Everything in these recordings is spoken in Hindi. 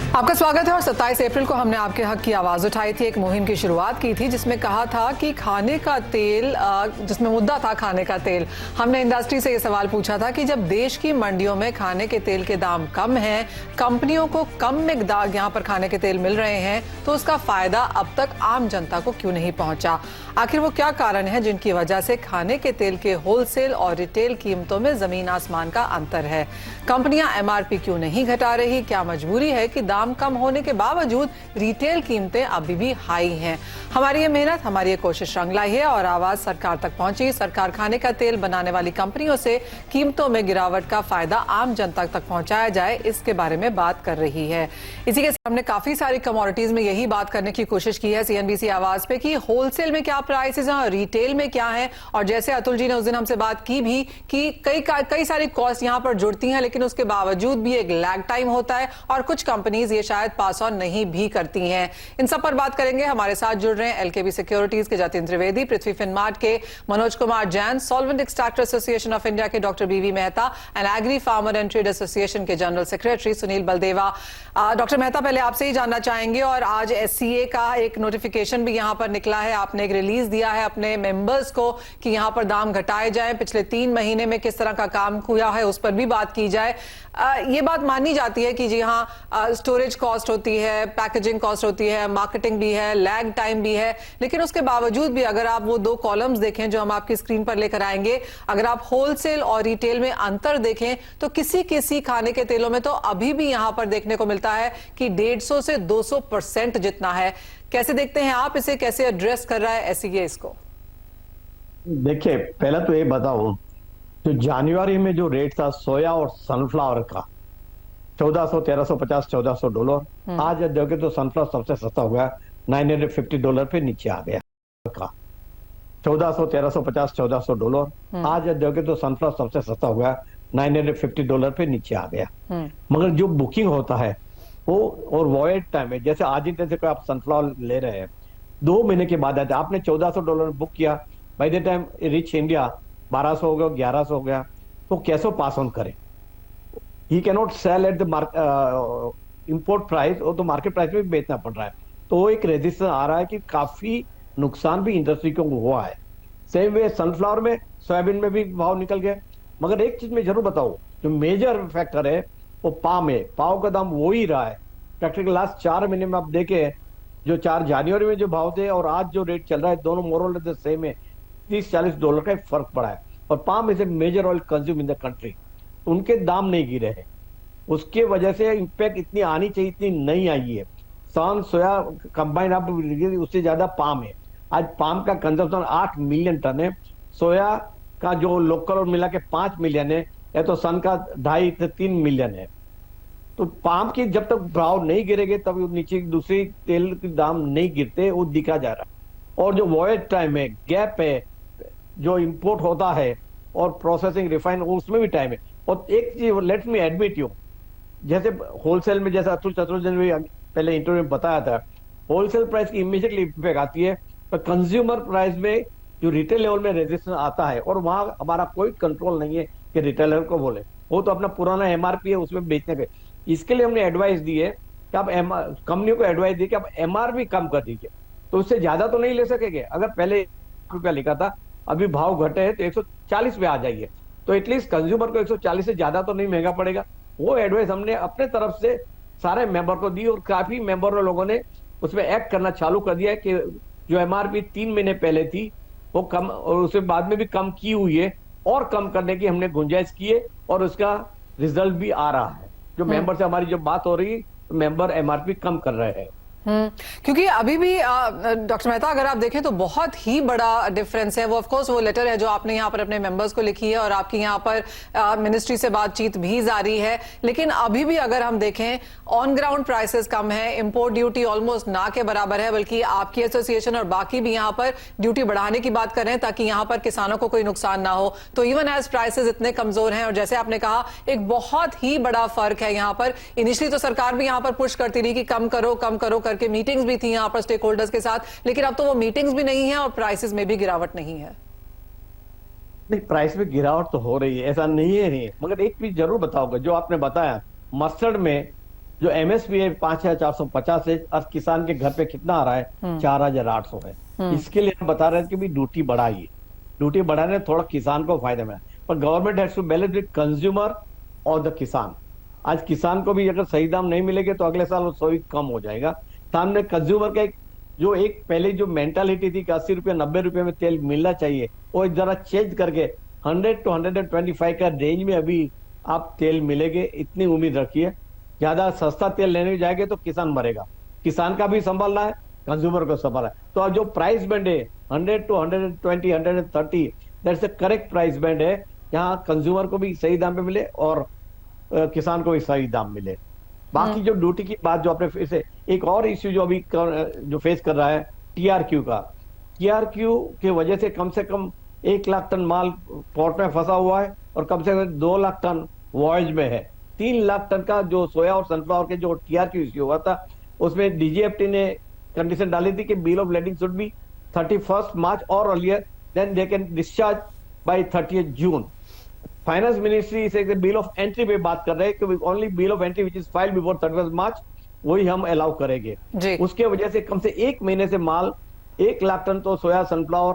आपका स्वागत है। और 27 अप्रैल को हमने आपके हक की आवाज उठाई थी, एक मुहिम की शुरुआत की थी जिसमें कहा था कि खाने का तेल, जिसमें मुद्दा था खाने का तेल। हमने इंडस्ट्री से ये सवाल पूछा था कि जब देश की मंडियों में खाने के तेल के दाम कम हैं, कंपनियों को कम मिकदार यहाँ पर खाने के तेल मिल रहे हैं, तो उसका फायदा अब तक आम जनता को क्यों नहीं पहुंचा? आखिर वो क्या कारण है जिनकी वजह से खाने के तेल के होलसेल और रिटेल कीमतों में जमीन आसमान का अंतर है? कंपनियां एमआरपी क्यों नहीं घटा रही? क्या मजबूरी है कि दाम कम होने के बावजूद रिटेल कीमतें अभी भी हाई हैं? हमारी ये मेहनत, हमारी ये कोशिश रंग लाई है और आवाज सरकार तक पहुंची। सरकार खाने का तेल बनाने वाली कंपनियों से कीमतों में गिरावट का फायदा आम जनता तक पहुंचाया जाए, इसके बारे में बात कर रही है। इसी के साथ हमने काफी सारी कमोडिटीज में यही बात करने की कोशिश की है सीएनबीसी आवाज पे कि होलसेल में क्या प्राइसेस हैं और रिटेल में क्या है। और जैसे अतुल जी ने उस दिन हमसे बात की भी कि कई सारी कॉस्ट यहां पर जुड़ती हैं, लेकिन उसके बावजूद भी एक लैग टाइम होता है और कुछ कंपनीज ये शायद पास ऑन नहीं भी करती हैं। इन सब पर बात करेंगे। हमारे साथ जुड़ रहे हैं एलकेबी सिक्योरिटीज के जतिन त्रिवेदी, पृथ्वी फिनमार्ट के Manoj Kumar Jain, solvent extractor association of India के doctor B V Mehta and agri farmer and trade association के general secretary Sunil Baldeva. Doctor Mehta, पहले आपसे ही जानना चाहेंगे, और आज एससीए का एक नोटिफिकेशन भी यहां पर निकला है, आपने एक रिलीज दिया है अपने मेंबर्स को कि यहां पर दाम घटाए जाएं। पिछले 3 महीने में किस तरह का काम हुआ है उस पर भी बात की जाए। ये बात मानी जाती है कि जी हाँ, स्टोरेज कॉस्ट होती है, पैकेजिंग कॉस्ट होती है, मार्केटिंग भी है, लैग टाइम भी है, लेकिन उसके बावजूद भी अगर आप वो 2 कॉलम्स देखें जो हम आपकी स्क्रीन पर लेकर आएंगे, अगर आप होलसेल और रिटेल में अंतर देखें तो किसी किसी खाने के तेलों में तो अभी भी यहां पर देखने को मिलता है कि 150 से 200% जितना है। कैसे देखते हैं आप इसे, कैसे एड्रेस कर रहा है एससीए इसको? देखिए, पहला तो ये बताओ, जो जनवरी में जो रेट था सोया और सनफ्लावर का, 1400, 1350, $1400। आज देखो तो सनफ्लावर सबसे सस्ता हो गया, $950 पे नीचे आ गया का। 1400, 1350, $1400। आज देखो तो सनफ्लावर सबसे सस्ता हो गया, $950 पे नीचे आ गया। मगर जो बुकिंग होता है वो और वॉयड टाइम है, जैसे आज ही जैसे कोई आप सनफ्लावर ले रहे हैं, 2 महीने के बाद आते, आपने $1400 बुक किया, by the time rich India 1200 हो गया, 1100 हो गया, तो कैसे पास ऑन करे? He can not sell at the import price, और तो मार्केट प्राइस में भी बेचना पड़ रहा है। तो एक रेजिस्टेंस आ रहा है कि काफी नुकसान भी इंडस्ट्री को हुआ है। सेम वे सनफ्लावर में, सोयाबीन में भी भाव निकल गए। मगर एक चीज मैं जरूर बताऊं, जो मेजर फैक्टर है वो पाम है। पाव का दाम वो ही रहा है प्रैक्टिकल लास्ट 4 महीने में। आप देखें, जो 4 जनवरी में जो भाव थे और आज जो रेट चल रहा है, दोनों मोरल द सेम है। $30-40 का फर्क पड़ा है। और palm is a major oil consume in the country, उनके दाम नहीं गिरे हैं। उसके वजह से इंपैक्ट इतनी आनी चाहिए, इतनी नहीं आई है। सन सोया कंबाइन आप उससे ज्यादा पाम है। आज पाम का कंजम्पशन 8 मिलियन टन है, सोया का जो लोकल और मिला के 5 मिलियन है, या तो सन का 2.5 से 3 मिलियन है। तो पाम की जब तक भाव नहीं गिरेंगे तब नीचे दूसरी तेल के दाम नहीं गिरते, वो दिखा जा रहा है। और जो वॉयड टाइम है, गैप है, जो इंपोर्ट होता है और प्रोसेसिंग रिफाइन, उसमें भी टाइम है। और एक चीज लेट मी एडमिट यू, जैसे होलसेल में, जैसा अतुल चतुर्वेदी ने भी पहले इंटरव्यू में बताया था, होलसेल प्राइस की इमीडिएटली इम्पैक्ट आती है, पर कंज्यूमर प्राइस में जो रिटेल लेवल में रेजिस्टेंस आता है, और वहां हमारा कोई कंट्रोल नहीं है कि रिटेलर को बोले, वो तो अपना पुराना एमआरपी है उसमें बेचने के। इसके लिए हमने एडवाइस दी है कि आप कंपनियों को एडवाइस दी कि आप एमआरपी कम कर दीजिए। तो उससे ज्यादा तो नहीं ले सकेंगे। अगर पहले ₹1 लिखा था, अभी भाव घटे हैं तो 140 पे आ जाइए, तो एटलीस्ट कंज्यूमर को 140 से ज्यादा तो नहीं महंगा पड़ेगा। वो एडवाइस हमने अपने तरफ से सारे मेंबर को दी, और काफी मेंबर लोगों ने उसमें एक्ट करना चालू कर दिया है कि जो एमआरपी 3 महीने पहले थी वो कम, और उसके बाद में भी कम की हुई है, और कम करने की हमने गुंजाइश की है, और उसका रिजल्ट भी आ रहा है। जो मेंबर से हमारी जो बात हो रही है, मेंबर एमआरपी कम कर रहे हैं। क्योंकि अभी भी डॉक्टर मेहता, अगर आप देखें तो बहुत ही बड़ा डिफरेंस है। वो ऑफ कोर्स वो लेटर है जो आपने यहाँ पर अपने मेंबर्स को लिखी है, और आपकी यहाँ पर मिनिस्ट्री से बातचीत भी जारी है, लेकिन अभी भी अगर हम देखें ऑन ग्राउंड प्राइसेस कम है, इंपोर्ट ड्यूटी ऑलमोस्ट ना के बराबर है, बल्कि आपकी एसोसिएशन और बाकी भी यहाँ पर ड्यूटी बढ़ाने की बात कर रहे हैं ताकि यहाँ पर किसानों को कोई नुकसान ना हो। तो इवन एज प्राइसेस इतने कमजोर हैं, और जैसे आपने कहा एक बहुत ही बड़ा फर्क है यहाँ पर। इनिशियली तो सरकार भी यहाँ पर पुश करती रही कि कम करो करके मीटिंग्स भी थी यहां पर स्टेक होल्डर्स के साथ, लेकिन अब तो वो मीटिंग्स भी नहीं है और प्राइसेस में भी गिरावट नहीं है। नहीं, प्राइस में गिरावट तो हो रही है, ऐसा नहीं है। मगर एक चीज जरूर बताओगे, जो आपने बताया मस्टर्ड में जो MSP है 5,450 है, और किसान के घर पे कितना आ रहा है 4,800 है। इसके लिए हम बता रहे थे कि भी ड्यूटी बढ़ाइए, ड्यूटी बढ़ाने थोड़ा किसान को फायदा मिला, पर government has to balance with consumer और द किसान। आज किसान को भी अगर सही दाम नहीं मिलेंगे तो अगले साल वो सोई कम हो जाएगा। सामने कंज्यूमर का एक पहले जो मेंटालिटी थी कि 80 रुपये 90 रुपये में तेल मिलना चाहिए, वो जरा चेंज करके 100 to 125 का रेंज में अभी आप तेल मिलेंगे, इतनी उम्मीद रखिए। ज्यादा सस्ता तेल लेने जाएंगे तो किसान मरेगा, किसान का भी संभालना है, कंज्यूमर को संभालना है। तो अब जो प्राइस बैंड है 100 to 120 130 that's the correct price band है, यहाँ कंज्यूमर को भी सही दाम पे मिले और किसान को भी सही दाम मिले। बाकी जो ड्यूटी की बात जो आपने फिर से एक और इश्यू जो अभी जो फेस कर रहा है TRQ का, TRQ की वजह से कम 1 लाख टन माल पोर्ट में फंसा हुआ है और कम से कम 2 लाख टन वॉयज में है। 3 लाख टन का जो सोया और सनफ्लावर के जो TRQ इश्यू हुआ था, उसमें DGFT ने कंडीशन डाली थी कि bill of lading should be 31 March और earlier than they can discharge by 30 June. Finance ministry से बिल ऑफ एंट्री पे बात कर रहे हैं कि only bill of entry which is filed before 31 March वही हम अलाउ करेंगे। उसके वजह से कम से 1 महीने से माल 1 लाख टन तो सोया सनफ्लावर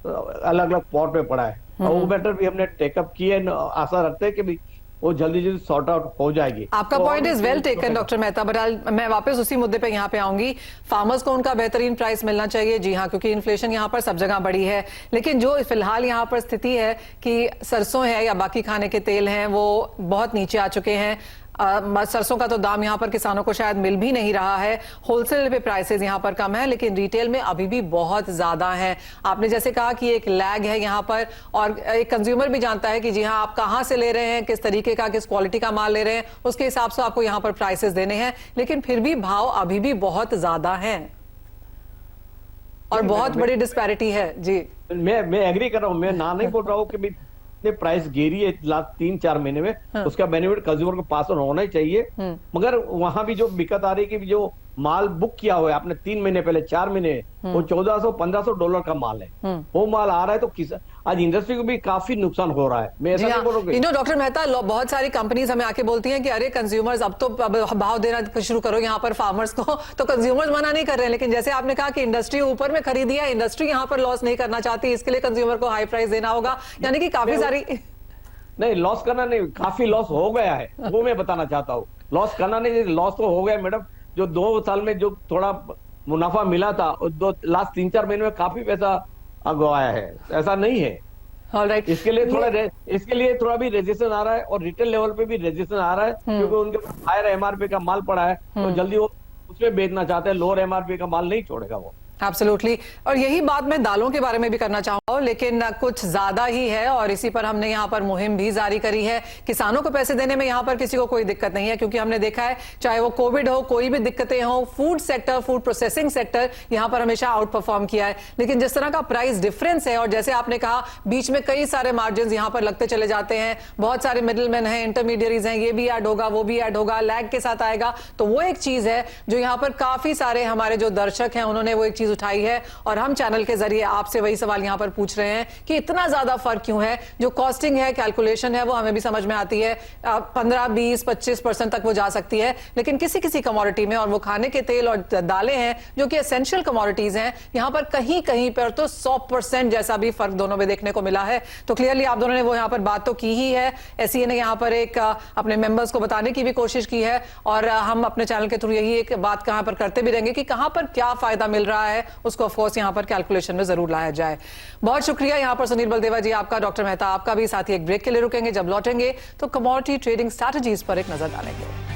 अलग अलग पोर्ट में पड़ा है, और वो मैटर भी हमने टेकअप किए, आशा रखते हैं कि भी वो जल्दी जल्दी सॉर्ट आउट हो जाएगी। आपका point is well taken doctor Mehta, but मैं वापस उसी मुद्दे पे यहाँ पे आऊंगी। फार्मर्स को उनका बेहतरीन प्राइस मिलना चाहिए, जी हाँ, क्योंकि इन्फ्लेशन यहाँ पर सब जगह बढ़ी है। लेकिन जो फिलहाल यहाँ पर स्थिति है कि सरसों है या बाकी खाने के तेल हैं वो बहुत नीचे आ चुके हैं। सरसों का तो दाम यहाँ पर किसानों को शायद मिल भी नहीं रहा है। होलसेल पे प्राइसेस यहाँ पर कम है, लेकिन रिटेल में अभी भी बहुत ज्यादा है। आपने जैसे कहा कि एक लैग है यहाँ पर, और एक कंज्यूमर भी जानता है कि जी हाँ, आप कहाँ से ले रहे हैं, किस तरीके का, किस क्वालिटी का माल ले रहे हैं, उसके हिसाब से आपको यहाँ पर प्राइसेस देने हैं। लेकिन फिर भी भाव अभी भी बहुत ज्यादा है और बहुत बड़ी डिस्पैरिटी है। जी, मैं एग्री कर रहा हूँ, मैं ना नहीं बोल रहा हूँ कि प्राइस गिरी है लास्ट 3-4 महीने में, उसका बेनिफिट कंज्यूमर को पास ऑन होना ही चाहिए। मगर वहां भी जो दिक्कत आ रही है कि जो माल बुक किया हुआ है आपने 3 महीने पहले, 4 महीने, वो $1,400-1,500 का माल है, वो माल आ रहा है। तो आज इंडस्ट्री को भी काफी नुकसान हो रहा है। मैं ऐसा नहीं बोल रहा हूं। डॉक्टर मेहता, बहुत सारी कंपनीज हमें आके बोलती हैं कि अरे कंज्यूमर्स अब तो भाव देना शुरू करो यहाँ पर फार्मर्स को, तो कंज्यूमर्स मना नहीं कर रहे हैं। लेकिन जैसे आपने कहा कि इंडस्ट्री ऊपर में खरीदी है, इंडस्ट्री यहाँ पर लॉस नहीं करना चाहती, इसके लिए कंज्यूमर को हाई प्राइस देना होगा, यानी कि काफी सारी नहीं लॉस करना नहीं, काफी लॉस हो गया है, वो मैं बताना चाहता हूँ। लॉस करना नहीं, लॉस तो हो गया मैडम। जो 2 साल में जो थोड़ा मुनाफा मिला था, लास्ट 3-4 महीने में काफी पैसा गवाया है, ऐसा नहीं है। Alright. इसके लिए थोड़ा भी रेजिस्टेंस आ रहा है, और रिटेल लेवल पे भी रेजिस्टेंस आ रहा है, क्योंकि उनके पास हायर MRP का माल पड़ा है, तो जल्दी वो उसमें बेचना चाहते हैं, लोअर MRP का माल नहीं छोड़ेगा वो। एब्सोल्युटली। और यही बात मैं दालों के बारे में भी करना चाहूंगा, लेकिन कुछ ज्यादा ही है, और इसी पर हमने यहाँ पर मुहिम भी जारी करी है। किसानों को पैसे देने में यहाँ पर किसी को कोई दिक्कत नहीं है, क्योंकि हमने देखा है चाहे वो कोविड हो, कोई भी दिक्कतें हो, food sector, food processing sector यहाँ पर हमेशा आउट परफॉर्म किया है। लेकिन जिस तरह का प्राइस डिफरेंस है, और जैसे आपने कहा बीच में कई सारे मार्जिन यहाँ पर लगते चले जाते हैं, बहुत सारे मिडिलमैन हैं, इंटरमीडियरीज हैं, ये भी ऐड होगा, वो भी ऐड होगा, लैग के साथ आएगा, तो वो एक चीज है जो यहाँ पर काफी सारे हमारे जो दर्शक हैं उन्होंने वो एक चीज उठाई है, और हम चैनल के जरिए आपसे वही सवाल यहां पर पूछ रहे हैं कि इतना ज्यादा फर्क क्यों है। जो कॉस्टिंग है, कैलकुलेशन है, वो हमें भी समझ में आती है, 15, 20, 25% तक वो जा सकती है, लेकिन किसी किसी कमोडिटी में, और वो खाने के तेल और दालें हैं जो कि एसेंशियल कमोडिटीज हैं, यहां पर कहीं कहीं पर तो 100% जैसा भी फर्क दोनों में देखने को मिला है। तो क्लियरली आप दोनों ने वो यहां पर बात तो की ही है। SCA ने यहां पर एक अपने मेंबर्स को बताने की भी कोशिश की है, और हम अपने चैनल के थ्रू यही एक बात कहां पर करते भी रहेंगे कि कहां पर क्या फायदा मिल रहा है, उसको ऑफकोर्स यहां पर कैलकुलेशन में जरूर लाया जाए। बहुत शुक्रिया यहां पर सुनील बलदेवा जी आपका, डॉक्टर मेहता आपका भी। साथ ही एक ब्रेक के लिए रुकेंगे, जब लौटेंगे तो कमोडिटी ट्रेडिंग स्ट्रैटेजीज पर एक नजर डालेंगे।